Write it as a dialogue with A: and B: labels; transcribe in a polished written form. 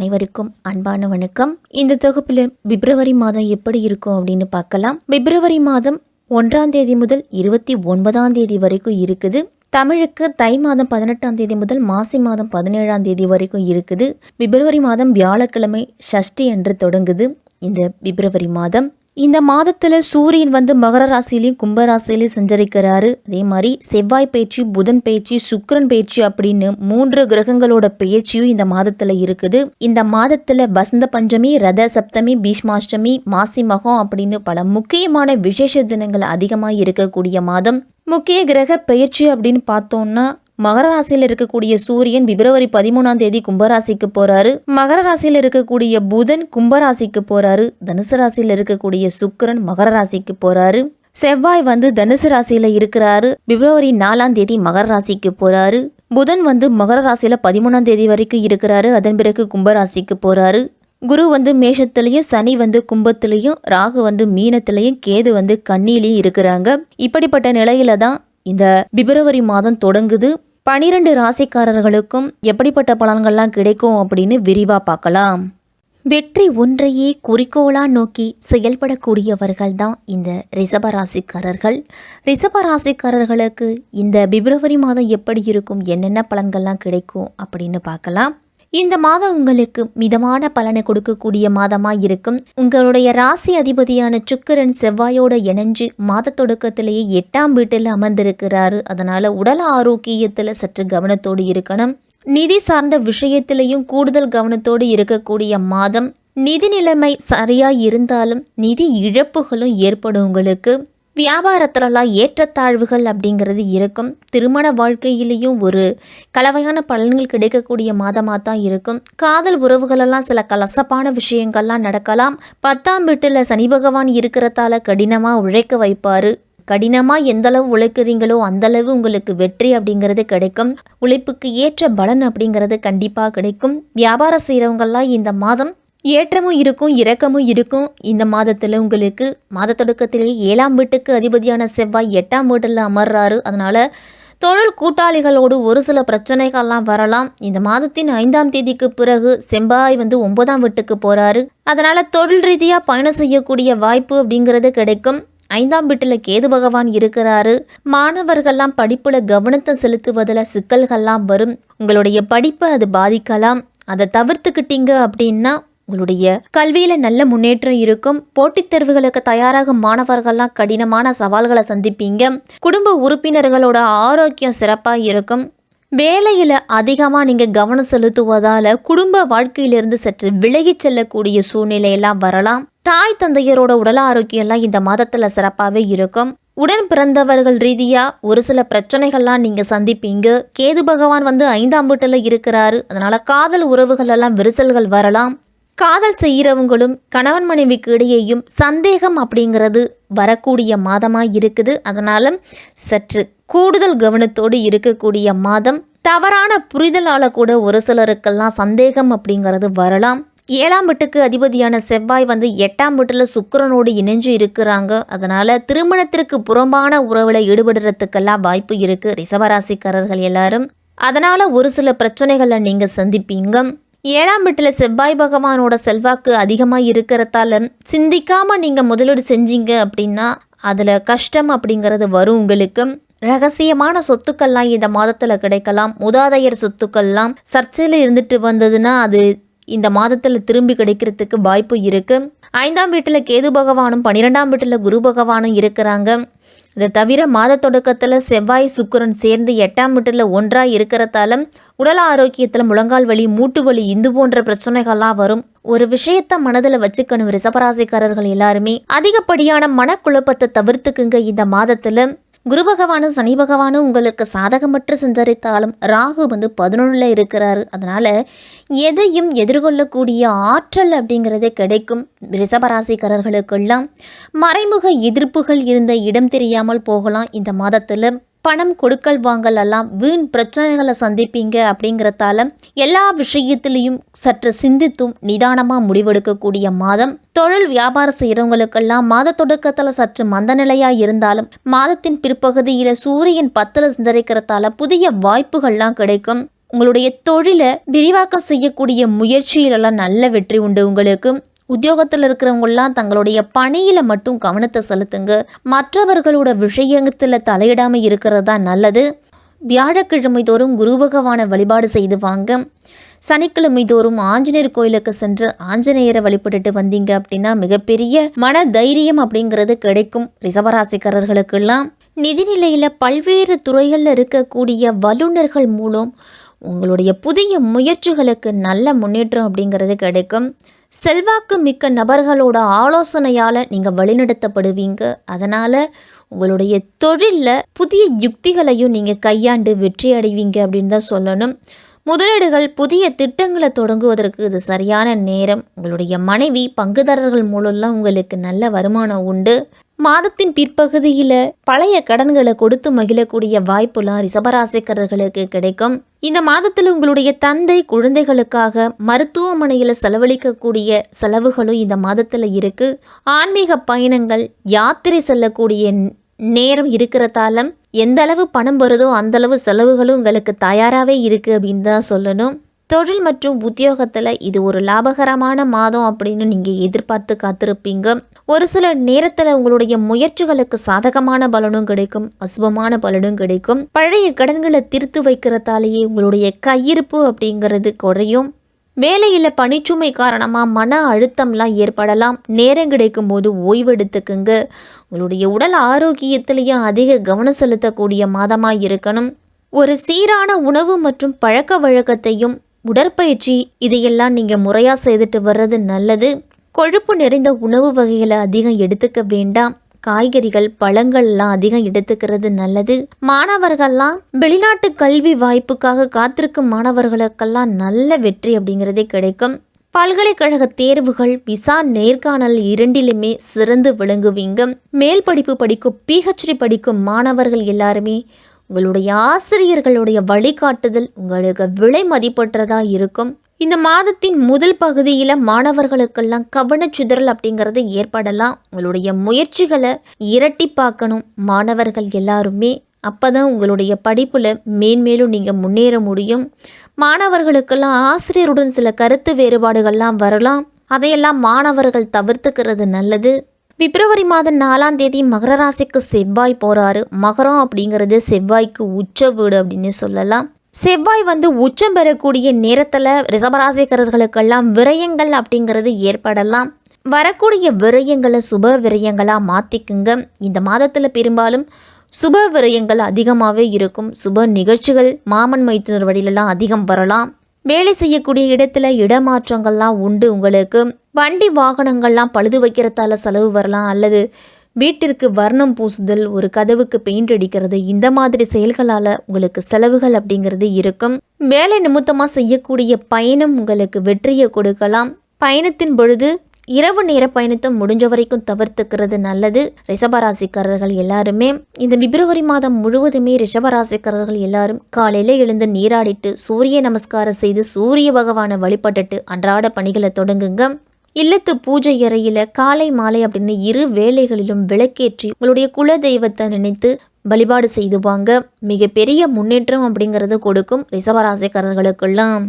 A: அனைவருக்கும் அன்பான வணக்கம். இந்த தொகுப்பில் பிப்ரவரி மாதம் எப்படி இருக்கும் அப்படின்னு பார்க்கலாம். பிப்ரவரி மாதம் 1ஆம் தேதி முதல் 29ஆம் தேதி வரைக்கும் இருக்குது. தமிழுக்கு தை மாதம் 18ஆம் தேதி முதல் மாசி மாதம் 17ஆம் தேதி வரைக்கும் இருக்குது. பிப்ரவரி மாதம் வியாழக்கிழமை சஷ்டி அன்று தொடங்குது. இந்த பிப்ரவரி மாதம் இந்த மாதத்துல சூரியன் மகர ராசிலையும் கும்பராசிலையும் சஞ்சரிக்கிறாரு. அதே மாதிரி செவ்வாய் பயிற்சி, புதன் பயிற்சி, சுக்கிரன் பயிற்சி அப்படின்னு 3 கிரகங்களோட பயிற்சியும் இந்த மாதத்துல இருக்குது. இந்த மாதத்துல வசந்த பஞ்சமி, ரத சப்தமி, பீஷ்மாஷ்டமி, மாசி மகம் அப்படின்னு பல முக்கியமான விசேஷ தினங்கள் அதிகமாக இருக்கக்கூடிய மாதம். முக்கிய கிரக பயிற்சி அப்படின்னு பார்த்தோம்னா மகர ராசியில் இருக்கக்கூடிய சூரியன் பிப்ரவரி 13ஆம் தேதி கும்பராசிக்கு போறாரு. மகர ராசியில் இருக்கக்கூடிய புதன் கும்பராசிக்கு போறாரு. தனுசு ராசியில் இருக்கக்கூடிய சுக்கிரன் மகர ராசிக்கு போறாரு. செவ்வாய் தனுசு ராசியில இருக்கிறாரு. பிப்ரவரி 4ஆம் தேதி மகர ராசிக்கு போறாரு. புதன் மகர ராசியில 13ஆம் தேதி வரைக்கும் இருக்கிறாரு. அதன் பிறகு கும்பராசிக்கு போறாரு. குரு மேஷத்திலையும், சனி கும்பத்திலையும், ராகு மீனத்திலையும், கேது கன்னியிலையும் இருக்கிறாங்க. இப்படிப்பட்ட நிலையில தான் இந்த பிப்ரவரி மாதம் தொடங்குது. 12 ராசிக்காரர்களுக்கும் எப்படிப்பட்ட பலன்கள்லாம் கிடைக்கும் அப்படின்னு விரிவா பார்க்கலாம். வெற்றி ஒன்றையே குறிக்கோளா நோக்கி செயல்படக்கூடியவர்கள் தான் இந்த ரிஷபராசிக்காரர்கள். ரிஷபராசிக்காரர்களுக்கு இந்த பிப்ரவரி மாதம் எப்படி இருக்கும், என்னென்ன பலன்கள்லாம் கிடைக்கும் அப்படின்னு பார்க்கலாம். இந்த மாதம் உங்களுக்கு மிதமான பலனை கொடுக்கக்கூடிய மாதமாக இருக்கும். உங்களுடைய ராசி அதிபதியான சுக்கிரன் செவ்வாயோட இணைஞ்சு மாத தொடக்கத்திலேயே 8ஆம் வீட்டில் அமர்ந்திருக்கிறாரு. அதனால உடல் ஆரோக்கியத்தில் சற்று கவனத்தோடு இருக்கணும். நிதி சார்ந்த விஷயத்திலையும் கூடுதல் கவனத்தோடு இருக்கக்கூடிய மாதம். நிதி நிலைமை சரியா இருந்தாலும் நிதி இழப்புகளும் ஏற்படும். உங்களுக்கு வியாபாரத்திலலாம் ஏற்றத்தாழ்வுகள் அப்படிங்கிறது இருக்கும். திருமண வாழ்க்கையிலையும் ஒரு கலவையான பலன்கள் கிடைக்கக்கூடிய மாதமாக தான் இருக்கும். காதல் உறவுகளெல்லாம் சில கலசப்பான விஷயங்கள்லாம் நடக்கலாம். 10ஆம் வீட்டில் சனி பகவான் இருக்கிறதால கடினமாக உழைக்க வைப்பார். கடினமாக எந்தளவு உழைக்கிறீங்களோ அந்தளவு உங்களுக்கு வெற்றி அப்படிங்கிறது கிடைக்கும். உழைப்புக்கு ஏற்ற பலன் அப்படிங்கிறது கண்டிப்பாக கிடைக்கும். வியாபாரம் செய்கிறவங்கெல்லாம் இந்த மாதம் ஏற்றமும் இருக்கும், இறக்கமும் இருக்கும். இந்த மாதத்தில் உங்களுக்கு மாத தொடக்கத்திலேயே 7ஆம் வீட்டுக்கு அதிபதியான செவ்வாய் 8ஆம் வீட்டில் அமர்றாரு. அதனால் தொழில் கூட்டாளிகளோடு ஒரு சில பிரச்சனைகள்லாம் வரலாம். இந்த மாதத்தின் 5ஆம் தேதிக்கு பிறகு செவ்வாய் 9ஆம் வீட்டுக்கு போகிறாரு. அதனால் தொழில் ரீதியாக பயணம் செய்யக்கூடிய வாய்ப்பு அப்படிங்கிறது கிடைக்கும். 5ஆம் வீட்டில் கேது பகவான் இருக்கிறாரு. மாணவர்கள்லாம் படிப்பில் கவனத்தை செலுத்துவதில் சிக்கல்கள்லாம் வரும். உங்களுடைய படிப்பை அது பாதிக்கலாம். அதை தவிர்த்துக்கிட்டீங்க அப்படின்னா உங்களுடைய கல்வியில நல்ல முன்னேற்றம் இருக்கும். போட்டித் தேர்வுகளுக்கு தயாராகும் மாணவர்கள்லாம் கடினமான சவால்களை சந்திப்பீங்க. குடும்ப உறுப்பினர்களோட ஆரோக்கியம் சிறப்பாக இருக்கும். வேலையில் அதிகமாக நீங்கள் கவனம் செலுத்துவதால் குடும்ப வாழ்க்கையிலிருந்து சற்று விலகிச் செல்லக்கூடிய சூழ்நிலையெல்லாம் வரலாம். தாய் தந்தையரோட உடல் ஆரோக்கியம்லாம் இந்த மாதத்தில் சிறப்பாகவே இருக்கும். உடன் பிறந்தவர்கள் ரீதியாக ஒரு சில பிரச்சனைகள்லாம் நீங்கள் சந்திப்பீங்க. கேது பகவான் 5ஆம் வீட்டில் இருக்கிறாரு. அதனால் காதல் உறவுகள் எல்லாம் விரிசல்கள் வரலாம். காதல் செய்கிறவங்களும் கணவன் மனைவிக்கு இடையேயும் சந்தேகம் அப்படிங்கிறது வரக்கூடிய மாதமாக இருக்குது. அதனால் சற்று கூடுதல் கவனத்தோடு இருக்கக்கூடிய மாதம். தவறான புரிதலால் கூட ஒரு சிலருக்கெல்லாம் சந்தேகம் அப்படிங்கிறது வரலாம். 7ஆம் வீட்டுக்கு அதிபதியான செவ்வாய் 8ஆம் வீட்டில் சுக்கிரனோடு இணைஞ்சு இருக்கிறாங்க. அதனால் திருமணத்திற்கு புறம்பான உறவில் ஈடுபடுறதுக்கெல்லாம் வாய்ப்பு இருக்குது ரிஷபராசிக்காரர்கள் எல்லாரும். அதனால் ஒரு சில பிரச்சனைகளை நீங்கள் சந்திப்பீங்க. 7ஆம் வீட்டில் செவ்வாய் பகவானோட செல்வாக்கு அதிகமாக இருக்கிறதால சிந்திக்காமல் நீங்கள் முதலீடு செஞ்சீங்க அப்படின்னா அதில் கஷ்டம் அப்படிங்கிறது வரும். உங்களுக்கு ரகசியமான சொத்துக்கள்லாம் இந்த மாதத்தில் கிடைக்கலாம். மூதாதையர் சொத்துக்கள்லாம் சர்ச்சையில் இருந்துட்டு வந்ததுன்னா அது இந்த மாதத்தில் திரும்பி கிடைக்கிறதுக்கு வாய்ப்பு இருக்குது. 5ஆம் வீட்டில் கேது பகவானும் 12ஆம் வீட்டில் குரு பகவானும் இருக்கிறாங்க. இதை தவிர மாத தொடக்கத்தில் செவ்வாய் சுக்கிரன் சேர்ந்து 8ஆம் வீட்டில் ஒன்றாக இருக்கிறதால உடல் ஆரோக்கியத்தில் முழங்கால் வலி, மூட்டு வலி, இது போன்ற பிரச்சனைகள்லாம் வரும். ஒரு விஷயத்த மனதில் வச்சுக்கணும் ரிஷபராசிக்காரர்கள் எல்லாருமே. அதிகப்படியான மனக்குழப்பத்தை தவிர்த்துக்குங்க. இந்த மாதத்தில் குரு பகவானும் சனி பகவானும் உங்களுக்கு சாதகமற்று சஞ்சரித்தாலும் ராகு 11ல் இருக்கிறாரு. அதனால் எதையும் எதிர்கொள்ளக்கூடிய ஆற்றல் அப்படிங்கிறதே கிடைக்கும். ரிஷபராசிக்காரர்களுக்கெல்லாம் மறைமுக எதிர்ப்புகள் இருந்த இடம் தெரியாமல் போகலாம். இந்த மாதத்தில் பணம் கொடுக்கல் வாங்கல் எல்லாம் வீண் பிரச்சனைகளை சந்திப்பீங்க. அப்படிங்கிறதால எல்லா விஷயத்திலையும் சற்று சிந்தித்தும் நிதானமாக முடிவெடுக்கக்கூடிய மாதம். தொழில் வியாபாரம் செய்கிறவங்களுக்கெல்லாம் மாத தொடக்கத்தில் சற்று மந்த நிலையாக இருந்தாலும் மாதத்தின் பிற்பகுதியில் சூரியன் 10ல் சஞ்சரிக்கிறதால புதிய வாய்ப்புகள்லாம் கிடைக்கும். உங்களுடைய தொழிலை விரிவாக்கம் செய்யக்கூடிய முயற்சியிலெல்லாம் நல்ல வெற்றி உண்டு உங்களுக்கு. உத்தியோகத்தில் இருக்கிறவங்களாம் தங்களுடைய பணியில் மட்டும் கவனத்தை செலுத்துங்க. மற்றவர்களோட விஷயத்தில் தலையிடாமல் இருக்கிறது தான் நல்லது. வியாழக்கிழமை தோறும் குரு பகவானை வழிபாடு செய்து வாங்க. சனிக்கிழமை தோறும் ஆஞ்சநேயர் கோயிலுக்கு சென்று ஆஞ்சநேயரை வழிபட்டுட்டு வந்தீங்க அப்படின்னா மிகப்பெரிய மன தைரியம் அப்படிங்கிறது கிடைக்கும். ரிஷபராசிக்காரர்களுக்கெல்லாம் நிதிநிலையில் பல்வேறு துறைகளில் இருக்கக்கூடிய வல்லுநர்கள் மூலம் உங்களுடைய புதிய முயற்சிகளுக்கு நல்ல முன்னேற்றம் அப்படிங்கிறது கிடைக்கும். செல்வாக்கு மிக்க நபர்களோட ஆலோசனையால் நீங்கள் வழிநடத்தப்படுவீங்க. அதனால் உங்களுடைய தொழிலில் புதிய யுக்திகளையும் நீங்கள் கையாண்டு வெற்றி அடைவீங்க அப்படின்னு தான் சொல்லணும். முதலீடுகள் புதிய திட்டங்களை தொடங்குவதற்கு இது சரியான நேரம். உங்களுடைய மனைவி பங்குதாரர்கள் மூலம்லாம் உங்களுக்கு நல்ல வருமானம் உண்டு. மாதத்தின் பிற்பகுதியில் பழைய கடன்களை கொடுத்து மகிழக்கூடிய வாய்ப்புலாம் ரிஷபராசிக்காரர்களுக்கு கிடைக்கும். இந்த மாதத்தில் உங்களுடைய தந்தை குழந்தைகளுக்காக மருத்துவமனையில் செலவழிக்கக்கூடிய செலவுகளும் இந்த மாதத்தில் இருக்குது. ஆன்மீக பயணங்கள் யாத்திரை செல்லக்கூடிய நேரம் இருக்கிறதால எந்த அளவு பணம் வருதோ அந்தளவு செலவுகளும் உங்களுக்கு தயாராகவே இருக்குது அப்படின்னு தான் சொல்லணும். தொழில் மற்றும் உத்தியோகத்தில் இது ஒரு லாபகரமான மாதம் அப்படின்னு நீங்கள் எதிர்பார்த்து காத்திருப்பீங்க. ஒரு சில நேரத்தில் உங்களுடைய முயற்சிகளுக்கு சாதகமான பலனும் கிடைக்கும், அசுபமான பலனும் கிடைக்கும். பழைய கடன்களை தீர்த்து வைக்கிறதாலேயே உங்களுடைய கையிருப்பு அப்படிங்கிறது குறையும். வேலையில் பணிச்சுமை காரணமாக மன அழுத்தம்லாம் ஏற்படலாம். நேரம் கிடைக்கும் போது ஓய்வெடுத்துக்குங்க. உங்களுடைய உடல் ஆரோக்கியத்திலையும் அதிக கவனம் செலுத்தக்கூடிய மாதமாக இருக்கணும். ஒரு சீரான உணவு மற்றும் பழக்க வழக்கத்தையும் உடற்பயிற்சி இதையெல்லாம் நீங்கள் முறையாக செய்துட்டு வர்றது நல்லது. கொழுப்பு நிறைந்த உணவு வகைகளை அதிகம் எடுத்துக்க வேண்டாம். காய்கறிகள் பழங்கள்லாம் அதிகம் எடுத்துக்கிறது நல்லது. மாணவர்கள்லாம் வெளிநாட்டு கல்வி வாய்ப்புக்காக காத்திருக்கும் மாணவர்களுக்கெல்லாம் நல்ல வெற்றி அப்படிங்கிறதே கிடைக்கும். பல்கலைக்கழக தேர்வுகள், விசா, நேர்காணல் இரண்டிலுமே சிறந்து விளங்குவீங்க. மேல் படிப்பு படிக்கும் PhD படிக்கும் மாணவர்கள் எல்லாருமே உங்களுடைய ஆசிரியர்களுடைய வழிகாட்டுதல் உங்களுக்கு விலை மதிப்பற்றதா இருக்கும். இந்த மாதத்தின் முதல் பகுதியில் மாணவர்களுக்கெல்லாம் கவனச்சிதறல் அப்படிங்கிறது ஏற்படலாம். உங்களுடைய முயற்சிகளை இரட்டிப்பாக்கணும் மாணவர்கள் எல்லாருமே. அப்போ தான் உங்களுடைய படிப்பில் மேன்மேலும் நீங்கள் முன்னேற முடியும். மாணவர்களுக்கெல்லாம் ஆசிரியருடன் சில கருத்து வேறுபாடுகள்லாம் வரலாம். அதையெல்லாம் மாணவர்கள் தவிர்த்துக்கிறது நல்லது. பிப்ரவரி மாதம் 4ஆம் தேதி மகர ராசிக்கு செவ்வாய் போகிறாரு. மகரம் அப்படிங்கிறது செவ்வாய்க்கு உச்ச வீடு அப்படின்னு சொல்லலாம். செவ்வாய் உச்சம் பெறக்கூடிய நேரத்தில் ரிஷபராசிக்காரர்களுக்கெல்லாம் விரயங்கள் அப்படிங்கிறது ஏற்படலாம். வரக்கூடிய விரயங்களை சுப விரயங்களாக மாற்றிக்குங்க. இந்த மாதத்தில் பெரும்பாலும் சுப விரயங்கள் அதிகமாகவே இருக்கும். சுப நிகழ்ச்சிகள் மாமன் மைத்துனர் வழியிலலாம் அதிகம் வரலாம். வேலை செய்யக்கூடிய இடத்துல இடமாற்றங்கள்லாம் உண்டு உங்களுக்கு. வண்டி வாகனங்கள்லாம் பழுது வைக்கிறதால செலவு வரலாம். அல்லது வீட்டிற்கு வர்ணம் பூசுதல், ஒரு கதவுக்கு பெயிண்ட் அடிக்கிறது, இந்த மாதிரி செயல்களால் உங்களுக்கு செலவுகள் அப்படிங்கிறது இருக்கும். வேலை நிமித்தமாக செய்யக்கூடிய பயணம் உங்களுக்கு வெற்றியை கொடுக்கலாம். பயணத்தின் பொழுது இரவு நேர பயணத்தை முடிஞ்ச வரைக்கும் தவிர்த்துக்கிறது நல்லது. ரிஷபராசிக்காரர்கள் எல்லாருமே இந்த பிப்ரவரி மாதம் முழுவதுமே ரிஷபராசிக்காரர்கள் எல்லாரும் காலையில் எழுந்து நீராடிட்டு சூரிய நமஸ்காரம் செய்து சூரிய பகவானை வழிபட்டுட்டு அன்றாட பணிகளை தொடங்குங்க. இல்லத்து பூஜை அறையில் காலை மாலை அப்படின்னு இரு வேளைகளிலும் விளக்கேற்றி உங்களுடைய குல தெய்வத்தை நினைத்து வழிபாடு செய்துவாங்க. மிகப்பெரிய முன்னேற்றம் அப்படிங்கிறது கொடுக்கும் ரிஷபராசிக்காரர்களுக்கெல்லாம்.